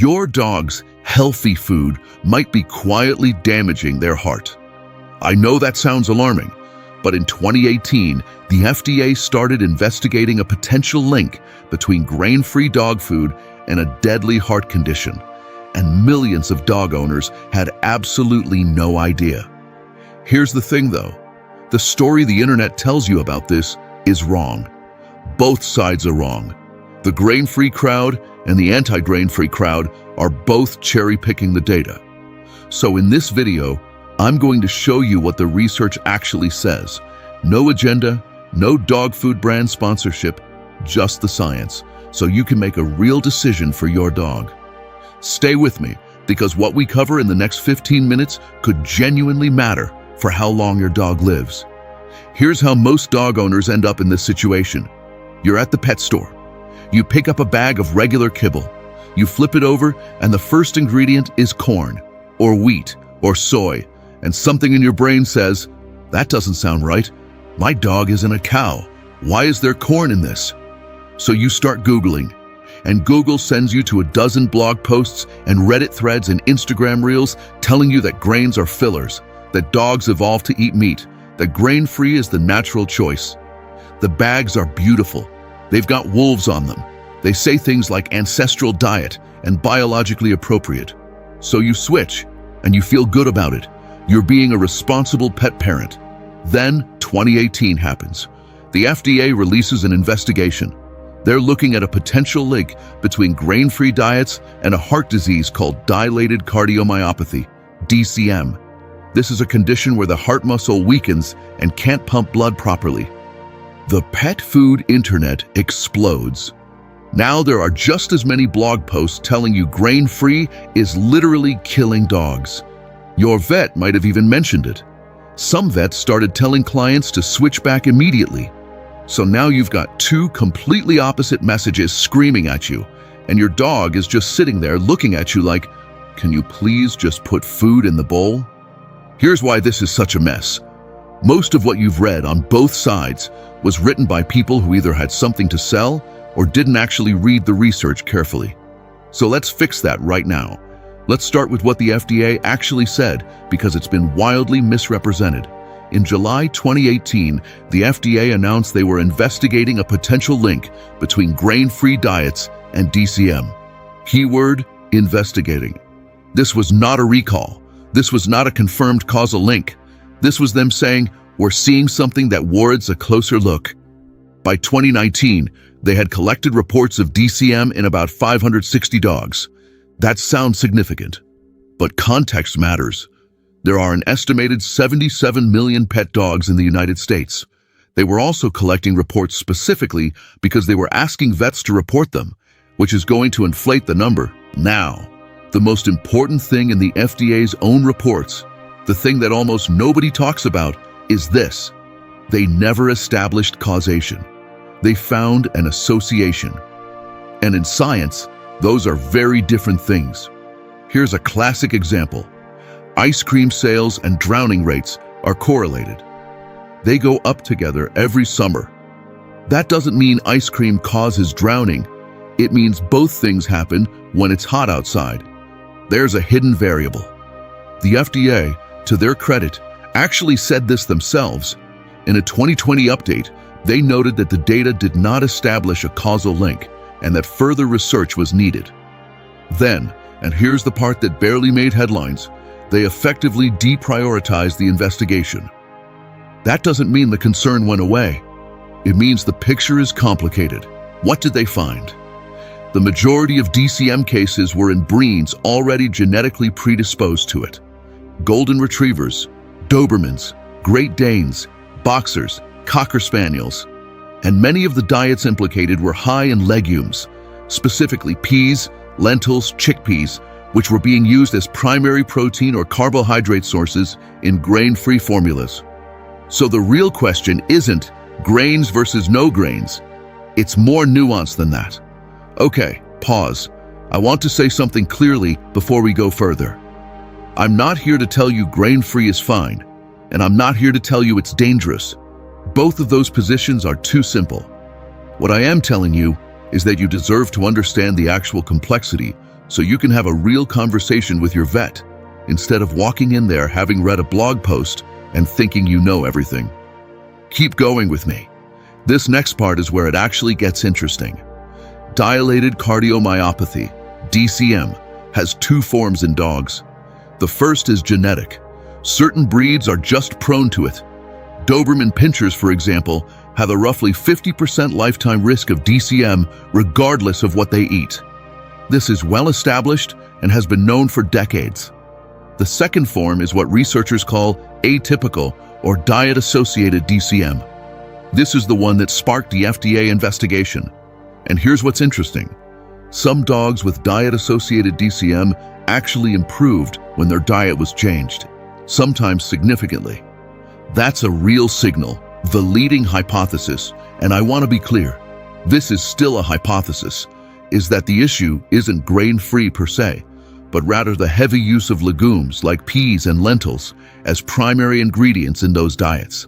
Your dog's healthy food might be quietly damaging their heart. I know that sounds alarming, but in 2018, the FDA started investigating a potential link between grain-free dog food and a deadly heart condition, and millions of dog owners had absolutely no idea. Here's the thing though, the story the internet tells you about this is wrong. Both sides are wrong. The grain-free crowd and the anti-grain-free crowd are both cherry-picking the data. So in this video, I'm going to show you what the research actually says. No agenda, no dog food brand sponsorship, just the science, so you can make a real decision for your dog. Stay with me, because what we cover in the next 15 minutes could genuinely matter for how long your dog lives. Here's how most dog owners end up in this situation. You're at the pet store. You pick up a bag of regular kibble. You flip it over, and the first ingredient is corn, or wheat, or soy, and something in your brain says, that doesn't sound right. My dog isn't a cow. Why is there corn in this? So you start Googling, and Google sends you to a dozen blog posts and Reddit threads and Instagram reels telling you that grains are fillers, that dogs evolved to eat meat, that grain-free is the natural choice. The bags are beautiful. They've got wolves on them. They say things like ancestral diet and biologically appropriate. So you switch, and you feel good about it. You're being a responsible pet parent. Then 2018 happens. The FDA releases an investigation. They're looking at a potential link between grain-free diets and a heart disease called dilated cardiomyopathy, DCM. This is a condition where the heart muscle weakens and can't pump blood properly. The pet food internet explodes. Now there are just as many blog posts telling you grain-free is literally killing dogs. Your vet might have even mentioned it. Some vets started telling clients to switch back immediately. So now you've got two completely opposite messages screaming at you, and your dog is just sitting there looking at you like, can you please just put food in the bowl? Here's why this is such a mess. Most of what you've read on both sides was written by people who either had something to sell or didn't actually read the research carefully. So let's fix that right now. Let's start with what the FDA actually said, because it's been wildly misrepresented. In July 2018, the FDA announced they were investigating a potential link between grain-free diets and DCM. Keyword, investigating. This was not a recall. This was not a confirmed causal link. This was them saying, we're seeing something that warrants a closer look. By 2019, they had collected reports of DCM in about 560 dogs. That sounds significant, but context matters. There are an estimated 77 million pet dogs in the United States. They were also collecting reports specifically because they were asking vets to report them, which is going to inflate the number. Now, the most important thing in the FDA's own reports, the thing that almost nobody talks about, is this. They never established causation. They found an association. And in science, those are very different things. Here's a classic example. Ice cream sales and drowning rates are correlated. They go up together every summer. That doesn't mean ice cream causes drowning. It means both things happen when it's hot outside. There's a hidden variable. The FDA, to their credit, actually said this themselves. In a 2020 update, they noted that the data did not establish a causal link and that further research was needed. Then, and here's the part that barely made headlines, they effectively deprioritized the investigation. That doesn't mean the concern went away. It means the picture is complicated. What did they find? The majority of DCM cases were in breeds already genetically predisposed to it. Golden Retrievers, Dobermans, Great Danes, Boxers, Cocker Spaniels, and many of the diets implicated were high in legumes, specifically peas, lentils, chickpeas, which were being used as primary protein or carbohydrate sources in grain-free formulas. So the real question isn't grains versus no grains. It's more nuanced than that. Okay, pause. I want to say something clearly before we go further. I'm not here to tell you grain-free is fine, and I'm not here to tell you it's dangerous. Both of those positions are too simple. What I am telling you is that you deserve to understand the actual complexity so you can have a real conversation with your vet instead of walking in there having read a blog post and thinking you know everything. Keep going with me. This next part is where it actually gets interesting. Dilated cardiomyopathy, DCM, has two forms in dogs. The first is genetic. Certain breeds are just prone to it. Doberman Pinschers, for example, have a roughly 50% lifetime risk of DCM regardless of what they eat. This is well established and has been known for decades. The second form is what researchers call atypical or diet-associated DCM. This is the one that sparked the FDA investigation. And here's what's interesting. Some dogs with diet-associated DCM actually improved when their diet was changed, sometimes significantly. That's a real signal, the leading hypothesis, and I want to be clear, this is still a hypothesis, is that the issue isn't grain-free per se, but rather the heavy use of legumes like peas and lentils as primary ingredients in those diets.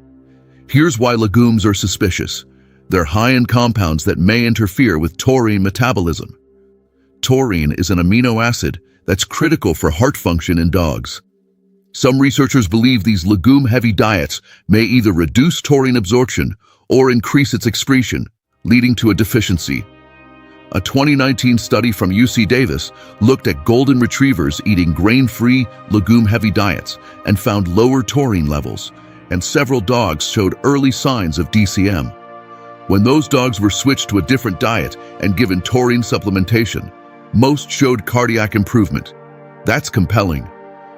Here's why legumes are suspicious. They're high in compounds that may interfere with taurine metabolism. Taurine is an amino acid that's critical for heart function in dogs. Some researchers believe these legume-heavy diets may either reduce taurine absorption or increase its excretion, leading to a deficiency. A 2019 study from UC Davis looked at golden retrievers eating grain-free, legume-heavy diets and found lower taurine levels, and several dogs showed early signs of DCM. When those dogs were switched to a different diet and given taurine supplementation, most showed cardiac improvement. That's compelling.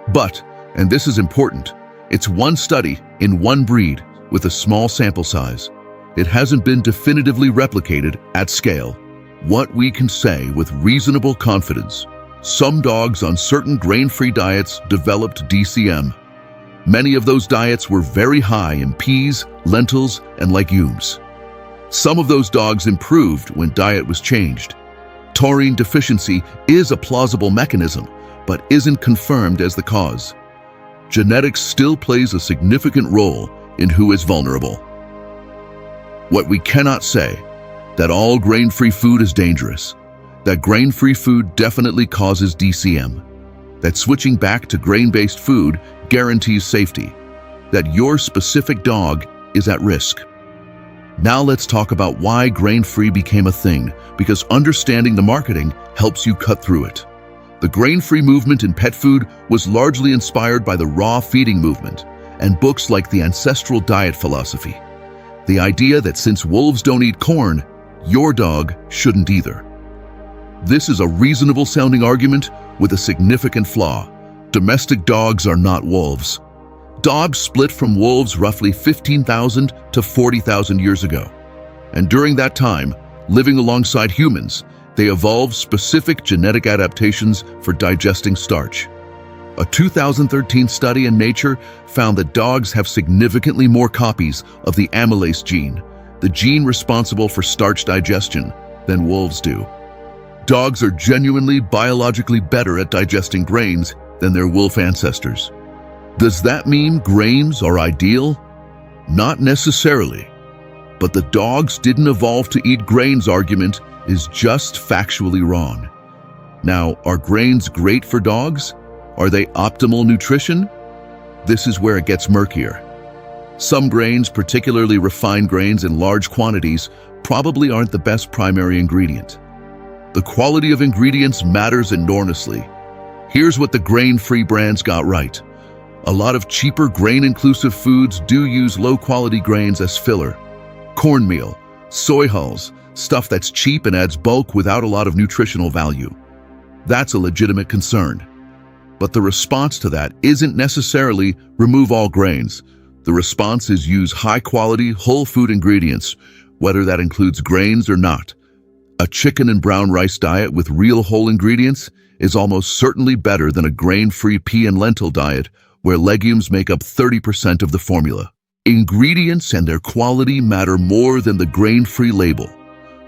But, and this is important, it's one study in one breed with a small sample size. It hasn't been definitively replicated at scale. What we can say with reasonable confidence, some dogs on certain grain-free diets developed DCM. Many of those diets were very high in peas, lentils, and legumes. Some of those dogs improved when diet was changed. Taurine deficiency is a plausible mechanism, but isn't confirmed as the cause. Genetics still plays a significant role in who is vulnerable. What we cannot say, that all grain-free food is dangerous, that grain-free food definitely causes DCM, that switching back to grain-based food guarantees safety, that your specific dog is at risk. Now let's talk about why grain-free became a thing, because understanding the marketing helps you cut through it. The grain-free movement in pet food was largely inspired by the raw feeding movement and books like The Ancestral Diet Philosophy. The idea that since wolves don't eat corn, your dog shouldn't either. This is a reasonable-sounding argument with a significant flaw. Domestic dogs are not wolves. Dogs split from wolves roughly 15,000 to 40,000 years ago. And during that time, living alongside humans, they evolved specific genetic adaptations for digesting starch. A 2013 study in Nature found that dogs have significantly more copies of the amylase gene, the gene responsible for starch digestion, than wolves do. Dogs are genuinely biologically better at digesting grains than their wolf ancestors. Does that mean grains are ideal? Not necessarily. But the dogs didn't evolve to eat grains argument is just factually wrong. Now, are grains great for dogs? Are they optimal nutrition? This is where it gets murkier. Some grains, particularly refined grains in large quantities, probably aren't the best primary ingredient. The quality of ingredients matters enormously. Here's what the grain-free brands got right. A lot of cheaper grain-inclusive foods do use low-quality grains as filler. Cornmeal, soy hulls, stuff that's cheap and adds bulk without a lot of nutritional value. That's a legitimate concern. But the response to that isn't necessarily remove all grains. The response is use high-quality, whole food ingredients, whether that includes grains or not. A chicken and brown rice diet with real whole ingredients is almost certainly better than a grain-free pea and lentil diet where legumes make up 30% of the formula. Ingredients and their quality matter more than the grain-free label.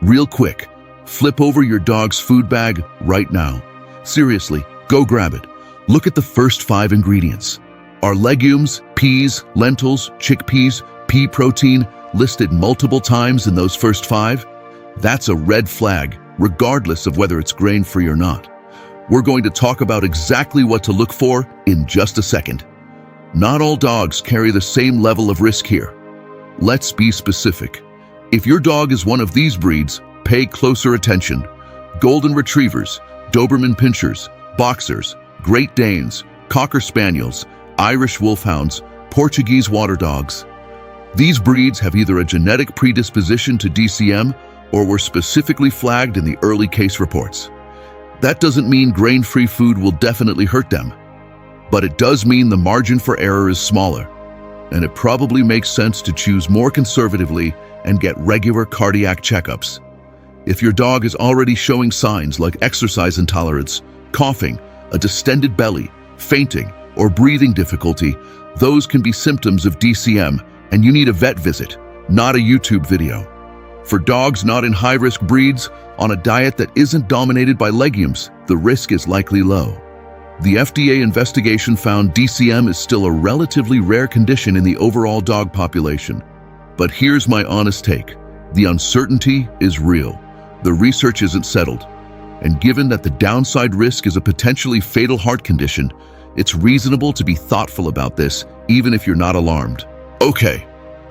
Real quick, flip over your dog's food bag right now. Seriously, go grab it. Look at the first 5 ingredients. Are legumes, peas, lentils, chickpeas, pea protein listed multiple times in those first 5? That's a red flag, regardless of whether it's grain-free or not. We're going to talk about exactly what to look for in just a second. Not all dogs carry the same level of risk here. Let's be specific. If your dog is one of these breeds, pay closer attention. Golden Retrievers, Doberman Pinschers, Boxers, Great Danes, Cocker Spaniels, Irish Wolfhounds, Portuguese Water Dogs. These breeds have either a genetic predisposition to DCM or were specifically flagged in the early case reports. That doesn't mean grain-free food will definitely hurt them, but it does mean the margin for error is smaller, and it probably makes sense to choose more conservatively and get regular cardiac checkups. If your dog is already showing signs like exercise intolerance, coughing, a distended belly, fainting, or breathing difficulty, those can be symptoms of DCM, and you need a vet visit, not a YouTube video. For dogs not in high-risk breeds, on a diet that isn't dominated by legumes, the risk is likely low. The FDA investigation found DCM is still a relatively rare condition in the overall dog population. But here's my honest take. The uncertainty is real. The research isn't settled. And given that the downside risk is a potentially fatal heart condition, it's reasonable to be thoughtful about this, even if you're not alarmed. Okay,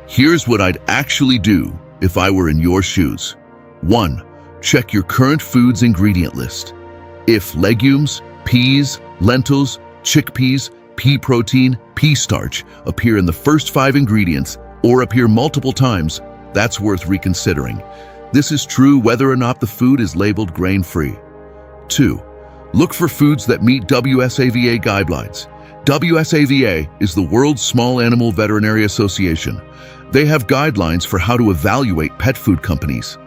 here's what I'd actually do if I were in your shoes. 1. Check your current food's ingredient list. If legumes, peas, lentils, chickpeas, pea protein, pea starch appear in the first 5 ingredients or appear multiple times, that's worth reconsidering. This is true whether or not the food is labeled grain-free. 2. Look for foods that meet WSAVA guidelines. WSAVA is the world's Small Animal Veterinary Association. They have guidelines for how to evaluate pet food companies.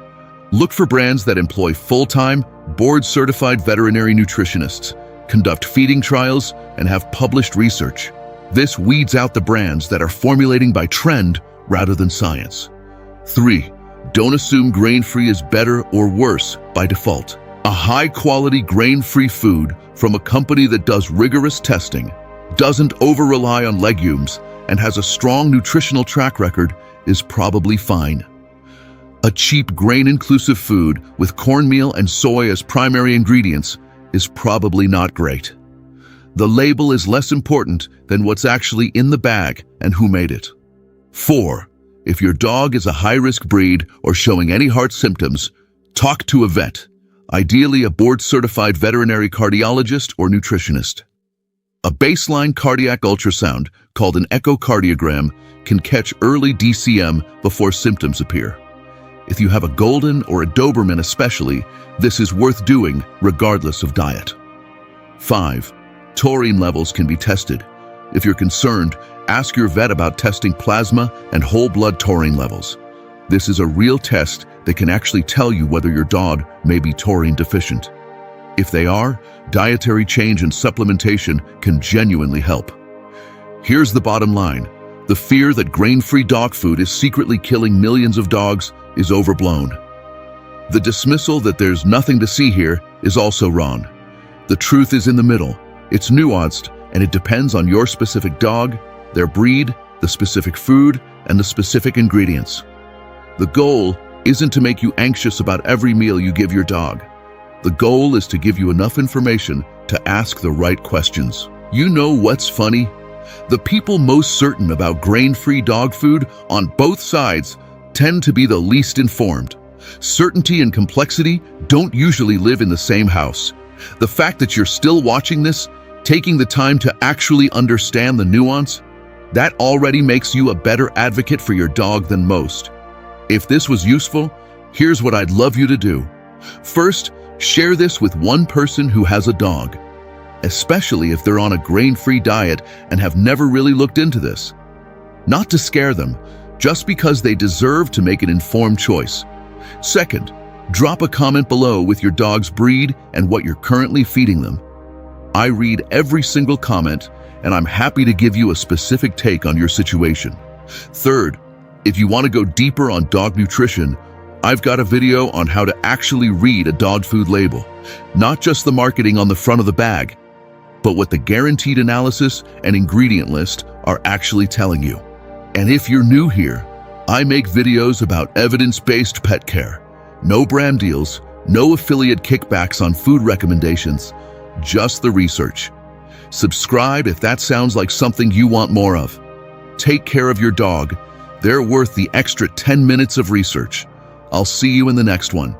Look for brands that employ full-time, board-certified veterinary nutritionists, conduct feeding trials, and have published research. This weeds out the brands that are formulating by trend rather than science. 3. Don't assume grain-free is better or worse by default. A high-quality grain-free food from a company that does rigorous testing, doesn't over-rely on legumes, and has a strong nutritional track record is probably fine. A cheap grain-inclusive food with cornmeal and soy as primary ingredients is probably not great. The label is less important than what's actually in the bag and who made it. 4. If your dog is a high-risk breed or showing any heart symptoms, talk to a vet, ideally a board-certified veterinary cardiologist or nutritionist. A baseline cardiac ultrasound, called an echocardiogram, can catch early DCM before symptoms appear. If you have a Golden or a Doberman especially, this is worth doing regardless of diet. 5. Taurine levels can be tested. If you're concerned, ask your vet about testing plasma and whole blood taurine levels. This is a real test that can actually tell you whether your dog may be taurine deficient. If they are, dietary change and supplementation can genuinely help. Here's the bottom line. The fear that grain-free dog food is secretly killing millions of dogs is overblown. The dismissal that there's nothing to see here is also wrong. The truth is in the middle. It's nuanced, and it depends on your specific dog, their breed, the specific food, and the specific ingredients. The goal isn't to make you anxious about every meal you give your dog. The goal is to give you enough information to ask the right questions. You know what's funny? The people most certain about grain-free dog food on both sides tend to be the least informed. Certainty and complexity don't usually live in the same house. The fact that you're still watching this, taking the time to actually understand the nuance, that already makes you a better advocate for your dog than most. If this was useful, here's what I'd love you to do. First, share this with one person who has a dog, especially if they're on a grain-free diet and have never really looked into this. Not to scare them, just because they deserve to make an informed choice. Second, drop a comment below with your dog's breed and what you're currently feeding them. I read every single comment, and I'm happy to give you a specific take on your situation. Third, if you want to go deeper on dog nutrition, I've got a video on how to actually read a dog food label, not just the marketing on the front of the bag, but what the guaranteed analysis and ingredient list are actually telling you. And if you're new here, I make videos about evidence-based pet care. No brand deals, no affiliate kickbacks on food recommendations, just the research. Subscribe if that sounds like something you want more of. Take care of your dog. They're worth the extra 10 minutes of research. I'll see you in the next one.